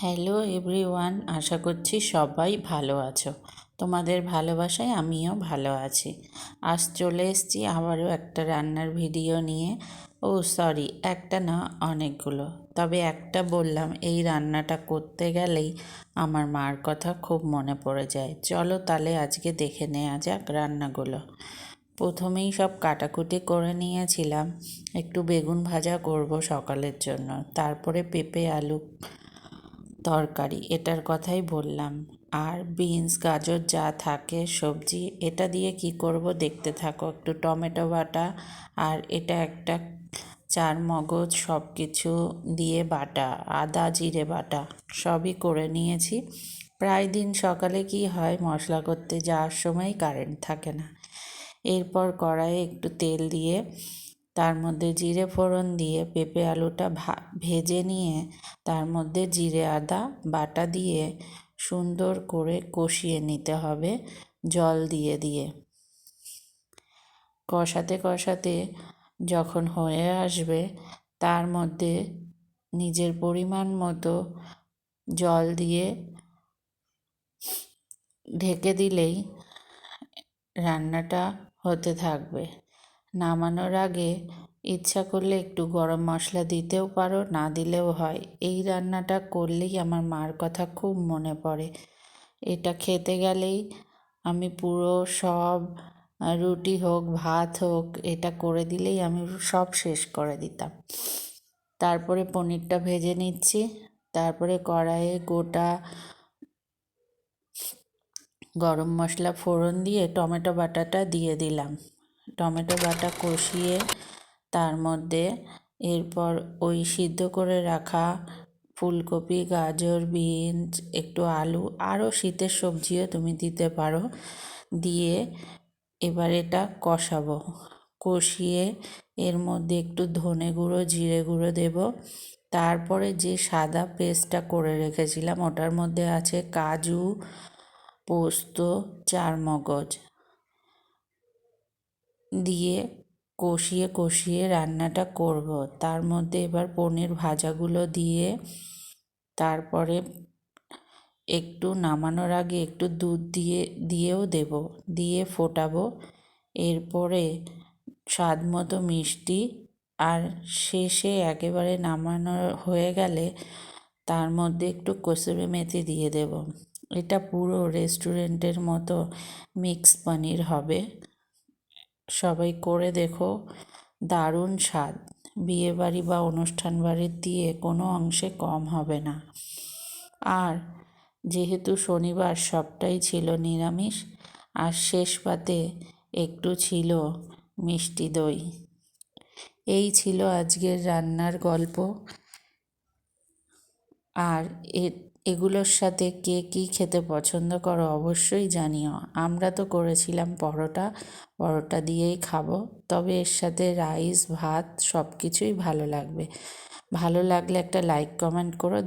Hello everyone, আশা করছি সবাই ভালো আছো। তোমাদের ভালোবাসায় আমিও ভালো আছি। আজ চলে এসেছি আবারও একটা রান্নার ভিডিও নিয়ে। সরি, একটা না, অনেকগুলো। তবে একটা বললাম, এই রান্নাটা করতে গেলেই আমার মার কথা খুব মনে পড়ে যায়। চলো তাহলে আজকে দেখে নেওয়া যাক রান্নাগুলো। প্রথমেই সব কাটাকুটি করে নিয়েছিলাম। একটু বেগুন ভাজা করব সকালের জন্য, তারপরে পেঁপে আলু তরকারি, এটার কথাই বললাম। আর বিনস গাজর যা থাকে সবজি, এটা দিয়ে কি করব দেখতে থাকো। একটু টমেটো বাটা, আর এটা একটা চার মগজ, সব কিছু দিয়ে বাটা, আদা জিরে বাটা সবই করে নিয়েছি। প্রায় দিন সকালে কি হয়, মশলা করতে যাওয়ার সময় কারেন্ট থাকে না। এরপর কড়াইয়ে একটু তেল দিয়ে তার মধ্যে জিরে ফোড়ন দিয়ে পেঁপে আলুটা ভেজে নিয়ে তার মধ্যে জিরে আদা বাটা দিয়ে সুন্দর করে কষিয়ে নিতে হবে জল দিয়ে দিয়ে। কষাতে কষাতে যখন হয়ে আসবে, তার মধ্যে নিজের পরিমাণ মতো জল দিয়ে ঢেকে দিলেই রান্নাটা হতে থাকবে। নামানোর আগে ইচ্ছা করলে একটু গরম মশলা দিতেও পারো, না দিলেও হয়। এই রান্নাটা করলেই আমার মার কথা খুব মনে পড়ে। এটা খেতে গেলেই আমি পুরো সব, রুটি হোক ভাত হোক, এটা করে দিলেই আমি সব শেষ করে দিতাম। তারপরে পনিরটা ভেজে নিচ্ছি। তারপরে কড়াইয়ে গোটা গরম মশলা ফোড়ন দিয়ে টমেটো বাটাটা দিয়ে দিলাম। টমেটো বাটা কষিয়ে তার মধ্যে এরপর ওই সিদ্ধ করে রাখা ফুলকপি, গাজর, বিনস, একটু আলু, আরও শীতের সবজিও তুমি দিতে পারো, দিয়ে এবার এটা কষাবো। কষিয়ে এর মধ্যে একটু ধনে গুঁড়ো জিরে গুঁড়ো দেব। তারপরে যে সাদা পেস্টটা করে রেখেছিলাম, ওটার মধ্যে আছে কাজু, পোস্ত, চার মগজ দিয়ে কষিয়ে কষিয়ে রান্নাটা করব। তার মধ্যে এবার পনির ভাজাগুলো দিয়ে তারপরে একটু নামানোর আগে একটু দুধ দিয়েও দেব, দিয়ে ফোটাবো। এরপরে স্বাদ মতো মিষ্টি, আর শেষে একেবারে নামানো হয়ে গেলে তার মধ্যে একটু কসুরি মেথি দিয়ে দেব। এটা পুরো রেস্টুরেন্টের মতো মিক্স পনির হবে। সবাই করে দেখো, দারুণ স্বাদ। বিয়েবাড়ি বা অনুষ্ঠান বাড়ির দিয়ে কোনো অংশে কম হবে না। আর যেহেতু শনিবার, সবটাই ছিল নিরামিষ, আর শেষ পাতে একটু ছিল মিষ্টি দই। এই ছিল আজকের রান্নার গল্প। আর এগুলোর সাথে কে কী খেতে পছন্দ করো অবশ্যই জানিও। আমরা তো করেছিলাম পরোটা দিয়েই খাবো, তবে এর সাথে রাইস ভাত সব কিছুই ভালো লাগবে। ভালো লাগলে একটা লাইক কমেন্ট করো।